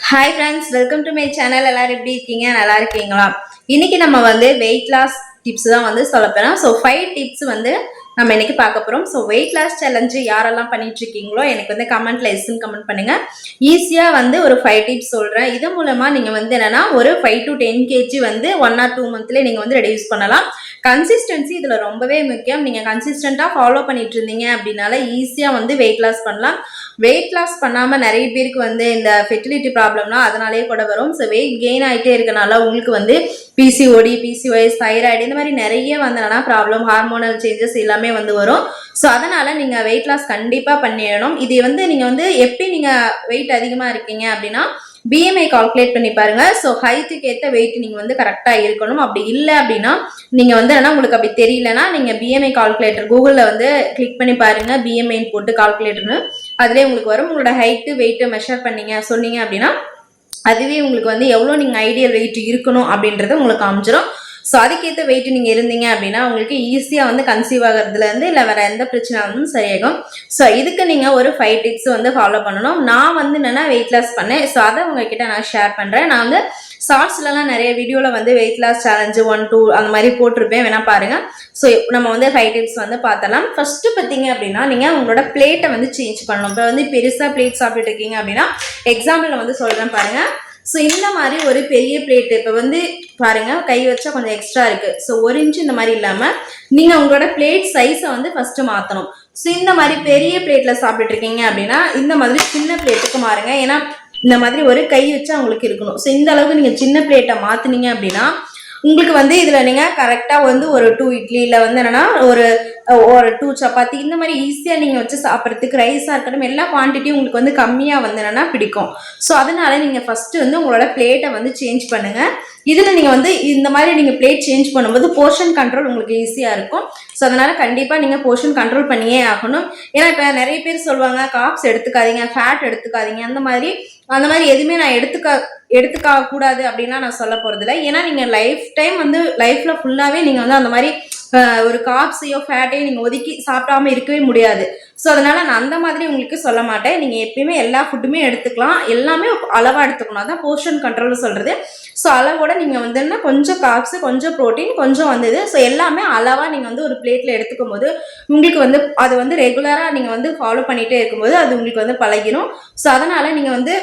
Hi friends, welcome to my channel. எல்லாரும் எப்படி இருக்கீங்க? நல்லா இருக்கீங்களா? இன்னைக்கு நம்ம வந்து வெயிட் லாஸ் டிப்ஸ் தான் வந்து சொல்ல போறோம். ஸோ 5 டிப்ஸ் வந்து நம்ம இன்னைக்கு பார்க்க போறோம். ஸோ வெயிட் லாஸ் சேலஞ்சு யாரெல்லாம் பண்ணிட்டு இருக்கீங்களோ எனக்கு வந்து கமெண்ட்ல எஸ்ன்னு கமெண்ட் பண்ணுங்க. ஈஸியா வந்து ஒரு 5 டிப்ஸ் சொல்றேன். இது மூலமா நீங்க வந்து என்னன்னா ஒரு 5 to 10 kg வந்து 1 or 2 மந்த்ல நீங்க வந்து ரெடியூஸ் பண்ணலாம். கன்சிஸ்டன்சி இதுல ரொம்பவே முக்கியம். நீங்க கன்சிஸ்டன்டா ஃபாலோ பண்ணிட்டு இருந்தீங்க அப்படின்னால ஈஸியா வந்து வெயிட் லாஸ் பண்ணலாம். வெயிட் லாஸ் பண்ணாம நிறைய பேருக்கு வந்து இந்த ஃபெர்டிலிட்டி ப்ராப்ளம்னா அதனாலேயே கூட வரும். ஸோ வெயிட் கெயின் ஆகிட்டே இருக்கனால உங்களுக்கு வந்து பிசிஓடி, பிசிஓஎஸ், தைராய்டு இந்த மாதிரி நிறைய வந்தனா ப்ராப்ளம், ஹார்மோனல் சேஞ்சஸ் எல்லாமே வந்து வரும். ஸோ அதனால நீங்க வெயிட் லாஸ் கண்டிப்பா பண்ணிடணும். இது வந்து நீங்க வந்து எப்படி நீங்க வெயிட் அதிகமா இருக்கீங்க அப்படின்னா பிஎம்ஐ கால்குலேட் பண்ணி பாருங்க. ஸோ ஹைட்டுக்கு ஏற்ற வெயிட் நீங்க வந்து கரெக்டா இருக்கணும். அப்படி இல்லை அப்படின்னா நீங்க வந்து என்ன உங்களுக்கு அப்படி தெரியலன்னா நீங்க பிஎம்ஐ கால்குலேட்டர் கூகுள்ல வந்து கிளிக் பண்ணி பாருங்க. பிஎம்ஐ போட்டு கால்குலேட்டர்னு அதுலேயே உங்களுக்கு வரும். உங்களோட ஹைட்டு வெயிட்டை மெஷர் பண்ணீங்க சொன்னீங்க அப்படின்னா அதுவே உங்களுக்கு வந்து எவ்வளோ நீங்கள் ஐடியல் வெயிட் இருக்கணும் அப்படின்றத உங்களுக்கு காமிச்சிடும். ஸோ அதுக்கேற்ற வெயிட் நீங்கள் இருந்தீங்க அப்படின்னா உங்களுக்கு ஈஸியாக வந்து கன்சீவ் ஆகிறதுலேருந்து இல்லை வேறு எந்த பிரச்சனையும் சரியாகும். ஸோ இதுக்கு நீங்கள் ஒரு 5 டிப்ஸ் வந்து ஃபாலோ பண்ணணும். நான் வந்து என்னென்னா வெயிட் லாஸ் பண்ணேன். ஸோ அதை உங்ககிட்ட நான் ஷேர் பண்ணுறேன். நான் வந்து ஷார்ட்ஸ்லாம் நிறைய வீடியோவில் வந்து வெயிட் லாஸ் சேலஞ்சு 1, 2 அந்த மாதிரி போட்டிருப்பேன், வேணா பாருங்கள். ஸோ நம்ம வந்து 5 டிப்ஸ் வந்து பார்த்தலாம். ஃபர்ஸ்ட் பார்த்தீங்க அப்படின்னா நீங்கள் உங்களோட பிளேட்டை வந்து சேஞ்ச் பண்ணணும். இப்போ வந்து பெருசாக பிளேட் சாப்பிட்டுட்டு இருக்கீங்க அப்படின்னா எக்ஸாம்பிள் வந்து சொல்கிறேன் பாருங்கள். ஸோ இந்த மாதிரி ஒரு பெரிய பிளேட்டு இப்போ வந்து பாருங்க, கை வச்சா கொஞ்சம் எக்ஸ்ட்ரா இருக்கு. ஸோ 1 இன்ச் இந்த மாதிரி இல்லாமல் நீங்கள் உங்களோட பிளேட் சைஸை வந்து ஃபர்ஸ்ட் மாற்றணும். ஸோ இந்த மாதிரி பெரிய பிளேட்ல சாப்பிட்டுட்டு இருக்கீங்க அப்படின்னா இந்த மாதிரி சின்ன பிளேட்டுக்கு மாறுங்க. ஏன்னா இந்த மாதிரி ஒரு கை வச்சா உங்களுக்கு இருக்கணும். ஸோ இந்த அளவுக்கு நீங்கள் சின்ன பிளேட்டை மாற்றினீங்க அப்படின்னா உங்களுக்கு வந்து இதில் நீங்கள் கரெக்டாக வந்து ஒரு 2 இட்லி இல்லை வந்து என்னென்னா ஒரு 2 சப்பாத்தி இந்த மாதிரி ஈஸியாக நீங்கள் வச்சு சாப்பிட்றதுக்கு ரைஸாக இருக்கட்டும் எல்லா குவான்டிட்டியும் உங்களுக்கு வந்து கம்மியாக வந்து என்னென்னா பிடிக்கும். ஸோ அதனால நீங்கள் ஃபஸ்ட்டு வந்து உங்களோட பிளேட்டை வந்து சேஞ்ச் பண்ணுங்கள். இதில் நீங்கள் வந்து இந்த மாதிரி நீங்கள் பிளேட் சேஞ்ச் பண்ணும்போது போர்ஷன் கண்ட்ரோல் உங்களுக்கு ஈஸியாக இருக்கும். ஸோ அதனால் கண்டிப்பாக நீங்கள் போர்ஷன் கண்ட்ரோல் பண்ணியே ஆகணும். ஏன்னா இப்போ நிறைய பேர் சொல்லுவாங்க காப்ஸ் எடுத்துக்காதீங்க, ஃபேட் எடுத்துக்காதீங்க, அந்த மாதிரி எதுவுமே நான் எடுத்துக்க கூடாது அப்படின்னா நான் சொல்ல போகிறதில்ல. ஏன்னா நீங்கள் லைஃப் டைம் வந்து லைஃப்பில் ஃபுல்லாகவே நீங்கள் வந்து அந்த மாதிரி ஒரு காப்ஸையோ ஃபேட்டையோ நீங்கள் ஒதுக்கி சாப்பிடாம இருக்கவே முடியாது. ஸோ அதனால நான் அந்த மாதிரி உங்களுக்கு சொல்ல மாட்டேன். நீங்கள் எப்பயுமே எல்லா ஃபுட்டுமே எடுத்துக்கலாம், எல்லாமே அளவாக எடுத்துக்கணும். அதான் போர்ஷன் கண்ட்ரோல் சொல்கிறது. ஸோ அளவோட நீங்கள் வந்து என்ன கொஞ்சம் காப்ஸு, கொஞ்சம் ப்ரோட்டீன், கொஞ்சம் வந்தது, ஸோ எல்லாமே அளவாக நீங்கள் வந்து ஒரு பிளேட்டில் எடுத்துக்கும் போது உங்களுக்கு வந்து அது வந்து ரெகுலராக நீங்கள் வந்து ஃபாலோ பண்ணிகிட்டே இருக்கும்போது அது உங்களுக்கு வந்து பழகிடும். ஸோ அதனால் நீங்கள் வந்து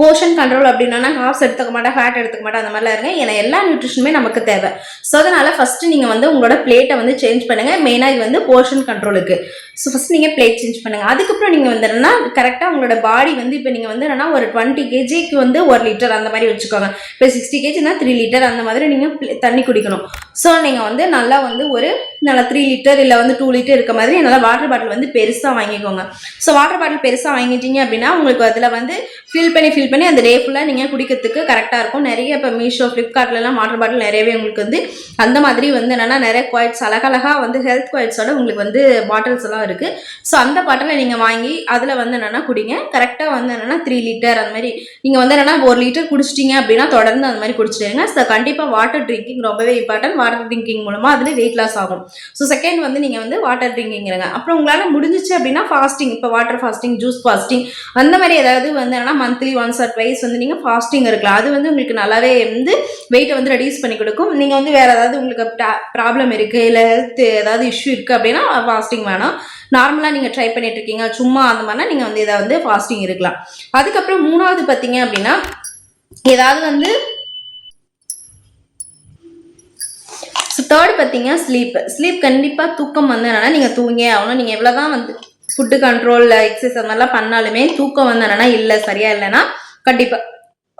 போர்ஷன் கண்ட்ரோல் அப்படின்னா காப்ஸ் எடுத்துக்க மாட்டேன், ஃபேட் எடுத்துக்க மாட்டேன், அந்த மாதிரிலாம் இருங்க. ஏன்னா எல்லா நியூட்ரிஷனுமே நமக்கு தேவை. ஸோ அதனால ஃபர்ஸ்ட் நீங்கள் வந்து உங்களோட பிளேட்டை வந்து சேஞ்ச் பண்ணுங்க. மெயினாக இது வந்து போர்ஷன் கண்ட்ரோலுக்கு. ஸோ ஃபர்ஸ்ட் நீங்கள் பிளேட் சேஞ்ச் பண்ணுங்க. அதுக்கப்புறம் நீங்கள் வந்து என்னன்னா கரெக்டாக உங்களோட பாடி வந்து இப்போ நீங்கள் வந்து என்னன்னா ஒரு 20 kgக்கு வந்து 1 லிட்டர் அந்த மாதிரி வச்சுக்கோங்க. இப்போ 60 kgனா 3 லிட்டர் அந்த மாதிரி நீங்கள் தண்ணி குடிக்கணும். ஸோ நீங்கள் வந்து நல்லா வந்து ஒரு நல்லா 3 லிட்டர் இல்லை வந்து 2 லிட்டர் இருக்க மாதிரி நல்லா வாட்டர் பாட்டில் வந்து பெருசாக வாங்கிக்கோங்க. ஸோ வாட்டர் பாட்டில் பெருசாக வாங்கிட்டீங்க அப்படின்னா உங்களுக்கு அதில் வந்து ஃபில் பண்ணி அந்த டே ஃபுல்லாக நீங்கள் குடிக்கிறதுக்கு கரெக்டாக இருக்கும். நிறைய இப்போ மீஷோ, ஃப்ளிப்கார்ட்லலாம் வாட்டர் பாட்டில் நிறையவே உங்களுக்கு வந்து அந்த மாதிரி வந்து என்னென்னா நிறைய குவாய்ட்ஸ் அழகழகாக வந்து ஹெல்த் குவாய்ட்ஸோட உங்களுக்கு வந்து பாட்டில்ஸ் எல்லாம் இருக்குது. ஸோ அந்த பாட்டிலை நீங்கள் வாங்கி அதில் வந்து என்னென்னா குடிங்க. கரெக்டாக வந்து என்னென்னா 3 லிட்டர் அந்த மாதிரி நீங்கள் வந்து என்னென்னா 1 லிட்டர் குடிச்சிட்டிங்க அப்படின்னா தொடர்ந்து அந்த மாதிரி குடிச்சிடுங்க. ஸோ கண்டிப்பாக வாட்டர் ட்ரிங்கிங் ரொம்பவே இம்பார்ட்டன்ட். வாட்டர் ட்ரிங்கிங் மூலமாக அதில் வெயிட் லாஸ் ஆகும். ஸோ செகண்ட் வந்து நீங்கள் வந்து வாட்டர் ட்ரிங்கிங் இருங்க. அப்புறம் உங்களால் முடிஞ்சிச்சு அப்படின்னா ஃபாஸ்டிங், இப்போ வாட்டர் ஃபாஸ்டிங், ஜூஸ் ஃபாஸ்டிங் அந்த மாதிரி ஏதாவது வந்து என்னென்னா மந்த்லி ஒன்ஸ் ஆர் ட்வைஸ் வந்து நீங்கள் ஃபாஸ்டிங் இருக்கலாம். அது வந்து உங்களுக்கு நல்லாவே வந்து வெயிட்டை வந்து ரெடியூஸ் பண்ணி கொடுக்கும். நீங்கள் வந்து வேறு ஏதாவது உங்களுக்கு ப்ராப்ளம் இருக்குது இல்லை ஹெல்த் ஏதாவது இஷ்யூ இருக்குது அப்படின்னா ஃபாஸ்டிங் வேணாம். நார்மலாக நீங்கள் ட்ரை பண்ணிட்டு இருக்கீங்க சும்மா அந்த மாதிரினா நீங்கள் வந்து இதை வந்து ஃபாஸ்டிங் இருக்கலாம். அதுக்கப்புறம் 3வது பார்த்தீங்க அப்படின்னா ஏதாவது வந்து தேர்ட் பார்த்தீங்க ஸ்லீப் கண்டிப்பாக தூக்கம் வந்து என்னன்னா நீங்கள் தூங்கியே ஆகணும். நீங்கள் எவ்வளோதான் வந்து ஃபுட்டு கண்ட்ரோல் எக்ஸசைஸ் அந்த மாதிரிலாம் பண்ணாலுமே தூக்கம் வந்து என்னன்னா இல்லை சரியா இல்லைன்னா கண்டிப்பாக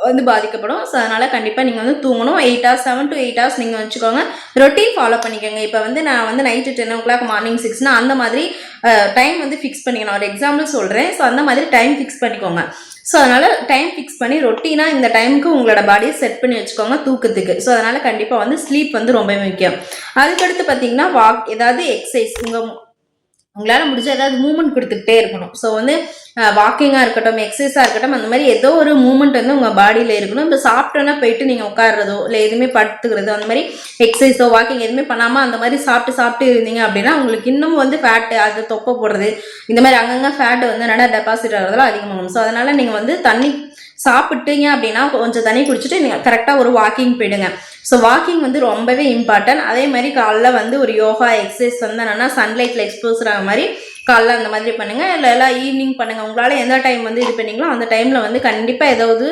வந்து பாதிக்கப்படும். ஸோ அதனால் கண்டிப்பாக நீங்கள் வந்து தூங்கணும். 8 hours 7 to 8 hours நீங்கள் வச்சுக்கோங்க. ரொட்டீன் ஃபாலோ பண்ணிக்கோங்க. இப்போ வந்து நான் வந்து நைட்டு 10 o'clock மார்னிங் 6னா அந்த மாதிரி டைம் வந்து ஃபிக்ஸ் பண்ணிக்கணும். ஒரு எக்ஸாம்பிள் சொல்கிறேன். ஸோ அந்த மாதிரி டைம் ஃபிக்ஸ் பண்ணிக்கோங்க. ஸோ அதனால் டைம் ஃபிக்ஸ் பண்ணி ரொட்டீனாக இந்த டைமுக்கு உங்களோட பாடியை செட் பண்ணி வச்சுக்கோங்க தூக்கத்துக்கு. ஸோ அதனால் கண்டிப்பாக வந்து ஸ்லீப் வந்து ரொம்ப முக்கியம். அதுக்கடுத்து பார்த்தீங்கன்னா ஏதாவது எக்ஸசைஸ் உங்களால் முடிஞ்ச ஏதாவது மூவ்மெண்ட் கொடுத்துக்கிட்டே இருக்கணும். ஸோ வந்து வாக்கிங்காக இருக்கட்டும், எக்ஸசைஸாக இருக்கட்டும், அந்த மாதிரி ஏதோ ஒரு மூவ்மெண்ட் வந்து உங்கள் பாடியில் இருக்கணும். இப்போ சாப்பிட்டோன்னா போயிட்டு நீங்கள் உட்காடுறதோ இல்லை எதுவுமே படுத்துக்கிறதோ அந்த மாதிரி எக்ஸசைஸோ வாக்கிங் எதுவுமே பண்ணாமல் அந்த மாதிரி சாப்பிட்டு இருந்தீங்க அப்படின்னா உங்களுக்கு இன்னும் வந்து ஃபேட்டு அது தொப்பை போடுறது இந்த மாதிரி அங்கங்கே ஃபேட்டு வந்து நல்லா டெபாசிட் ஆகிறதுலாம் அதிகமாகும். ஸோ அதனால் நீங்கள் வந்து தண்ணி சாப்பிட்டீங்க அப்படின்னா கொஞ்சம் தண்ணி குடிச்சிட்டு நீங்கள் கரெக்டாக ஒரு வாக்கிங் போயிடுங்க. ஸோ வாக்கிங் வந்து ரொம்பவே இம்பார்ட்டன்ட். அதே மாதிரி காலைல வந்து ஒரு யோகா எக்ஸசைஸ் வந்து என்னென்னா சன்லைட்டில் எக்ஸ்போஸ் ஆகிற மாதிரி காலைல அந்த மாதிரி பண்ணுங்கள், இல்லை எல்லாம் ஈவினிங் பண்ணுங்கள். உங்களால் எந்த டைம் வந்து இது பண்ணீங்களோ அந்த டைமில் வந்து கண்டிப்பாக ஏதாவது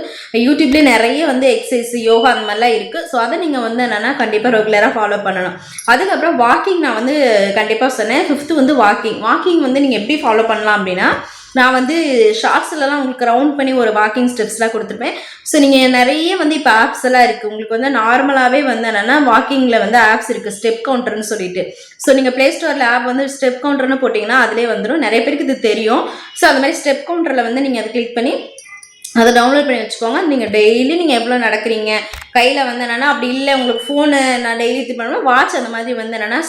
யூடியூப்லேயே நிறைய வந்து எக்ஸசைஸ் யோகா அந்த மாதிரிலாம் இருக்குது. ஸோ அதை நீங்கள் வந்து என்னென்னா கண்டிப்பாக ரெகுலராக ஃபாலோ பண்ணணும். அதுக்கப்புறம் வாக்கிங் நான் வந்து கண்டிப்பாக சொன்னேன். 5th வந்து வாக்கிங் வந்து நீங்கள் எப்படி ஃபாலோ பண்ணலாம் அப்படின்னா, நான் வந்து ஷார்ட்ஸ்லலாம் உங்களுக்கு ரவுண்ட் பண்ணி ஒரு வாக்கிங் ஸ்டெப்ஸ்லாம் கொடுத்துருப்பேன். ஸோ நீங்கள் நிறைய வந்து இப்போ ஆப்ஸ் எல்லாம் இருக்குது. உங்களுக்கு வந்து நார்மலாகவே வந்து என்னென்னா வாக்கிங்கில் வந்து ஆப்ஸ் இருக்குது, ஸ்டெப் கவுண்டர்னு சொல்லிட்டு. ஸோ நீங்கள் ப்ளே ஸ்டோரில் ஆப் வந்து ஸ்டெப் கவுண்டர்னு போட்டிங்கன்னா அதிலே வந்துடும். நிறைய பேருக்கு இது தெரியும். ஸோ அது மாதிரி ஸ்டெப் கவுண்டரில் வந்து நீங்கள் அதை கிளிக் பண்ணி அதை டவுன்லோட் பண்ணி வச்சுக்கோங்க. நீங்கள் டெய்லி நீங்கள் எவ்வளோ நடக்கிறீங்க, கையில் வந்து என்னென்னா அப்படி இல்லை உங்களுக்கு ஃபோனு நான் டெய்லி இது பண்ணுவேன், வாட்ச் அந்த மாதிரி வந்து என்னென்னா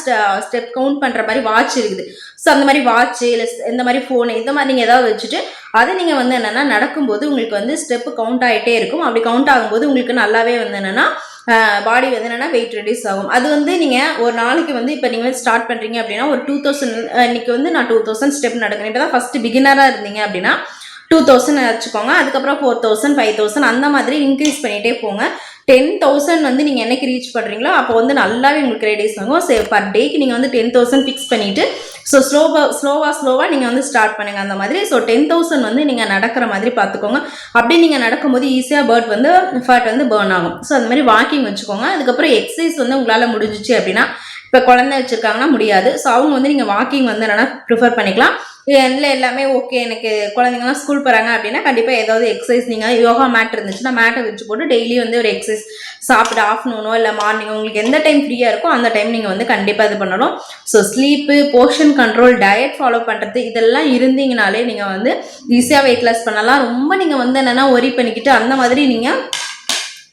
ஸ்டெப் கவுண்ட் பண்ணுற மாதிரி வாட்ச் இருக்குது. ஸோ அந்த மாதிரி வாட்ச்சு இல்லை இந்த மாதிரி ஃபோனு இந்த மாதிரி நீங்கள் ஏதாவது வச்சுட்டு அதை நீங்கள் வந்து என்னென்னா நடக்கும்போது உங்களுக்கு வந்து ஸ்டெப்பு கவுண்ட் ஆகிட்டே இருக்கும். அப்படி கவுண்ட் ஆகும்போது உங்களுக்கு நல்லாவே வந்து என்னென்னா பாடி வந்து என்னென்னா வெயிட் ரெடியூஸ் ஆகும். அது வந்து நீங்கள் ஒரு நாளைக்கு வந்து இப்போ நீங்கள் வந்து ஸ்டார்ட் பண்ணுறீங்க அப்படின்னா ஒரு 2000 இன்னைக்கு வந்து நான் 2000 ஸ்டெப் நடக்கிறேன். இப்போ தான் ஃபஸ்ட்டு பிகினராக இருந்தீங்க அப்படின்னா 2000 வச்சுக்கோங்க. அதுக்கப்புறம் 4000 5000 அந்த மாதிரி இன்க்ரீஸ் பண்ணிகிட்டே போங்க. 10,000 வந்து நீங்கள் என்னைக்கு ரீச் பண்ணுறீங்களோ அப்போ வந்து நல்லாவே உங்களுக்கு ரெடியூஸ் ஆகும். ஸோ பர் டேக்கு நீங்கள் வந்து 10,000 ஃபிக்ஸ் பண்ணிவிட்டு ஸோ ஸ்லோவாக நீங்கள் வந்து ஸ்டார்ட் பண்ணுங்கள் அந்த மாதிரி. ஸோ 10,000 வந்து நீங்கள் நடக்கிற மாதிரி பார்த்துக்கோங்க. அப்படி நீங்கள் நடக்கும்போது ஈஸியாக ஃபேட் வந்து பர்ன் ஆகும். ஸோ அந்த மாதிரி வாக்கிங் வச்சுக்கோங்க. அதுக்கப்புறம் எக்ஸசைஸ் வந்து உங்களால் முடிஞ்சிச்சு அப்படின்னா, இப்போ குழந்தை வச்சுருக்காங்கன்னா முடியாது. ஸோ அவங்க வந்து நீங்கள் வாக்கிங் வந்து என்னென்னா ப்ரிஃபர் பண்ணிக்கலாம். இல்லை எல்லாமே ஓகே எனக்கு குழந்தைங்கலாம் ஸ்கூல் போகிறாங்க அப்படின்னா கண்டிப்பாக ஏதாவது எக்ஸசைஸ் நீங்கள் யோகா மேட் இருந்துச்சுன்னா மேட்டை வச்சு போட்டு டெய்லி வந்து ஒரு எக்ஸசைஸ் சாப்பிட்டு ஆஃப்டர்நூனோ இல்லை மார்னிங் உங்களுக்கு எந்த டைம் ஃப்ரீயாக இருக்கோ அந்த டைம் நீங்கள் வந்து கண்டிப்பாக இது பண்ணணும். So sleep, portion control, diet follow பண்ணுறது இதெல்லாம் இருந்தீங்கனாலே நீங்கள் வந்து ஈஸியாக வெயிட் லாஸ் பண்ணலாம். ரொம்ப நீங்கள் வந்து என்னென்னா ஒரி பண்ணிக்கிட்டு அந்த மாதிரி நீங்கள்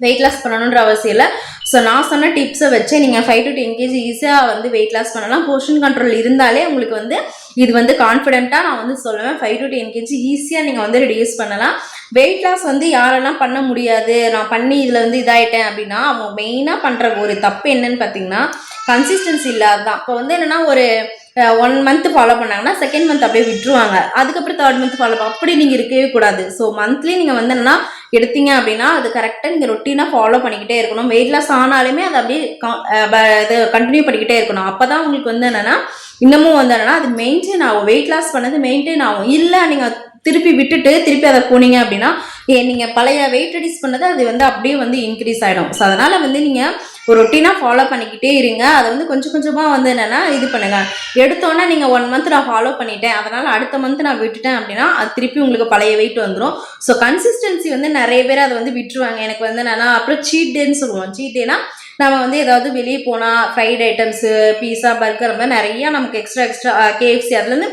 வெயிட் லாஸ் பண்ணணுன்ற அவசியம் இல்லை. ஸோ நான் சொன்ன டிப்ஸை வச்சு நீங்கள் 5 to 10 kg ஈஸியாக வந்து வெயிட் லாஸ் பண்ணலாம். போர்ஷன் கண்ட்ரோல் இருந்தாலே உங்களுக்கு வந்து இது வந்து கான்ஃபிடென்ட்டாக நான் வந்து சொல்லுவேன் 5 to 10 kg ஈஸியாக நீங்கள் வந்து ரெடியூஸ் பண்ணலாம். வெயிட் லாஸ் வந்து யாரெல்லாம் பண்ண முடியாது, நான் பண்ணி இதில் வந்து இதாகிட்டேன் அப்படின்னா அவங்க மெயினாக பண்ணுற ஒரு தப்பு என்னன்னு பார்த்தீங்கன்னா கன்சிஸ்டன்சி இல்லாததான். அப்போ வந்து என்னென்னா ஒரு 1 month ஃபாலோ பண்ணாங்கன்னா 2nd month அப்படியே விட்டுருவாங்க. அதுக்கப்புறம் 3rd month ஃபாலோ அப்படி நீங்கள் இருக்கவே கூடாது. ஸோ மந்த்லி நீங்கள் வந்து என்னென்னா எடுத்தீங்க அப்படின்னா அது கரெக்டாக நீங்கள் ரொட்டீனாக ஃபாலோ பண்ணிக்கிட்டே இருக்கணும். வெயிட் லாஸ் ஆனாலுமே அதை அப்படியே இது கண்டினியூ பண்ணிக்கிட்டே இருக்கணும். அப்போ தான் உங்களுக்கு வந்து என்னென்னா இன்னமும் வந்து என்னென்னா அது மெயின்டைன் ஆகும். வெயிட் லாஸ் பண்ணது மெயின்டைன் ஆகும். இல்லை நீங்கள் திருப்பி விட்டுட்டு திருப்பி அதை போனீங்க அப்படின்னா நீங்கள் பழைய வெயிட் ரெடியூஸ் பண்ணது அது வந்து அப்படியே வந்து இன்க்ரீஸ் ஆகிடும். ஸோ அதனால் வந்து நீங்கள் ஒரு ரொட்டீனாக ஃபாலோ பண்ணிக்கிட்டே இருங்க. அதை வந்து கொஞ்சம் கொஞ்சமாக வந்து என்னென்னா இது பண்ணுங்கள். எடுத்தோன்னே நீங்கள் 1 month நான் ஃபாலோ பண்ணிட்டேன் அதனால் அடுத்த மந்த் நான் விட்டுட்டேன் அப்படின்னா அது திருப்பி உங்களுக்கு பழைய வெயிட் வந்துடும். ஸோ கன்சிஸ்டன்சி வந்து நிறைய பேர் அதை வந்து விட்டுருவாங்க. எனக்கு வந்து என்னென்னா அப்புறம் சீட் டேன்னு சொல்லுவோம். சீட் டேனா நம்ம வந்து ஏதாவது வெளியே போனால் ஃப்ரைட் ஐட்டம்ஸு, பீஸா, பர்கர் அந்த மாதிரி நிறையா நமக்கு எக்ஸ்ட்ரா KFC அதுலேருந்து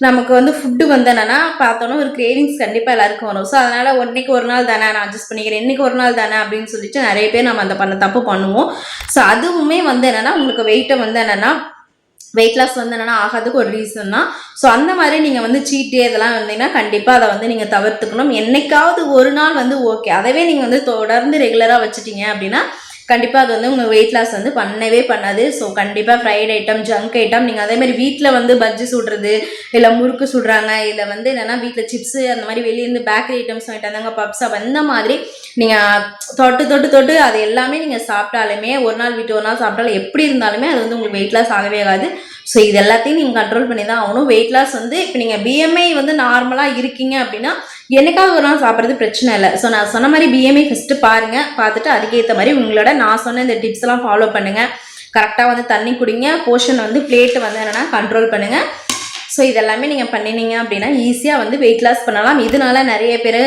நமக்கு வந்து ஃபுட்டு வந்து என்னென்னா பார்த்தோன்னா ஒரு கிரேவிங்ஸ் கண்டிப்பாக எல்லாருக்கும் வரும். ஸோ அதனால் இன்னைக்கு ஒரு நாள் தானே நான் அட்ஜஸ்ட் பண்ணிக்கிறேன், இன்றைக்கி ஒரு நாள் தானே அப்படின்னு சொல்லிட்டு நிறைய பேர் நம்ம அந்த தப்பு பண்ணுவோம். ஸோ அதுவுமே வந்து என்னென்னா உங்களுக்கு வெயிட்டை வந்து என்னென்னா வெயிட் லாஸ் வந்து என்னென்னா ஆகாதுக்கு ஒரு ரீசன் தான். ஸோ அந்த மாதிரி நீங்கள் வந்து சீட் டே இதெல்லாம் வந்தீங்கன்னா கண்டிப்பாக அதை வந்து நீங்கள் தவிர்த்துக்கணும். என்னைக்காவது ஒரு நாள் வந்து ஓகே, அதவே நீங்கள் வந்து தொடர்ந்து ரெகுலராக வச்சுட்டீங்க அப்படின்னா கண்டிப்பாக அது வந்து உங்கள் வெயிட் லாஸ் வந்து பண்ணவே பண்ணாது. ஸோ கண்டிப்பாக ஃப்ரைட் ஐட்டம், ஜங்க் ஐட்டம் நீங்கள் அதேமாதிரி வீட்டில் வந்து பஜ்ஜி சுடுறது, இல்லை முறுக்கு சுடுறாங்க, இல்லை வந்து என்னென்னா வீட்டில் சிப்ஸு அந்த மாதிரி வெளியேருந்து பேக்கரி ஐட்டம்ஸ் வாங்கிட்டு வந்தாங்க, பப்ஸ் அந்த மாதிரி நீங்கள் தொட்டு அது எல்லாமே நீங்கள் சாப்பிட்டாலுமே ஒரு நாள் விட்டு ஒரு நாள் சாப்பிட்டாலும் எப்படி இருந்தாலுமே அது வந்து உங்களுக்கு வெயிட் லாஸ் ஆகவே ஆகாது. ஸோ இது எல்லாத்தையும் நீங்கள் கண்ட்ரோல் பண்ணி தான் ஆகணும். வெயிட் லாஸ் வந்து இப்போ நீங்கள் BMI வந்து நார்மலாக இருக்கீங்க அப்படின்னா என்னைக்காவது ஒரு நாள் சாப்பிட்றது பிரச்சனை இல்லை. ஸோ நான் சொன்ன மாதிரி BMI ஃபஸ்ட்டு பாருங்கள், பார்த்துட்டு அதுக்கேற்ற மாதிரி உங்களோட நான் சொன்ன இந்த டிப்ஸ் எல்லாம் ஃபாலோ பண்ணுங்கள். கரெக்டாக வந்து தண்ணி குடிங்க, போர்ஷன் வந்து பிளேட்டு வந்து என்னென்னா கண்ட்ரோல் பண்ணுங்கள். ஸோ இதெல்லாமே நீங்கள் பண்ணினீங்க அப்படின்னா ஈஸியாக வந்து வெயிட் லாஸ் பண்ணலாம். இதனால நிறைய பேர்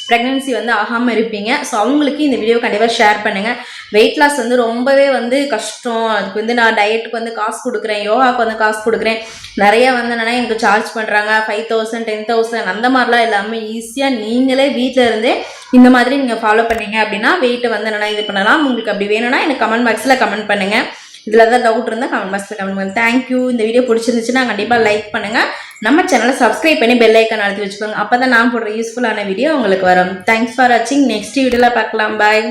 ப்ரெக்னன்சி வந்து ஆகாமல் இருப்பீங்க. ஸோ அவங்களுக்கு இந்த வீடியோ கண்டிப்பாக ஷேர் பண்ணுங்கள். வெயிட் லாஸ் வந்து ரொம்பவே வந்து கஷ்டம். அதுக்கு வந்து நான் டயட்டுக்கு வந்து காசு கொடுக்குறேன், யோகாவுக்கு வந்து காசு கொடுக்குறேன், நிறையா வந்து என்னென்னா எனக்கு சார்ஜ் பண்ணுறாங்க 5,000 10,000 அந்த மாதிரிலாம் இல்லாமல் ஈஸியாக நீங்களே வீட்டில் இருந்தே இந்த மாதிரி நீங்கள் ஃபாலோ பண்ணீங்க அப்படின்னா வெயிட்டை வந்து என்னென்னா இது பண்ணலாம். உங்களுக்கு அப்படி வேணும்னா எனக்கு கமெண்ட் பாக்ஸில் கமெண்ட் பண்ணுங்கள். இதில் ஏதாவது டவுட் இருந்தால் கமெண்ட் பாக்ஸில் கமெண்ட் பண்ணுங்கள். தேங்க்யூ. இந்த வீடியோ பிடிச்சிருந்துச்சுன்னா கண்டிப்பாக லைக் பண்ணுங்கள். நம்ம சேனலை சப்ஸ்கிரைப் பண்ணி பெல் ஐக்கான் அழுத்தி வச்சுக்கோங்க. அப்போ தான் நான் போடுற யூஸ்ஃபுல்லான வீடியோ உங்களுக்கு வரும். தேங்க்ஸ் ஃபார் வாட்சிங். நெக்ஸ்ட் வீடியோவில் பார்க்கலாம். பாய்.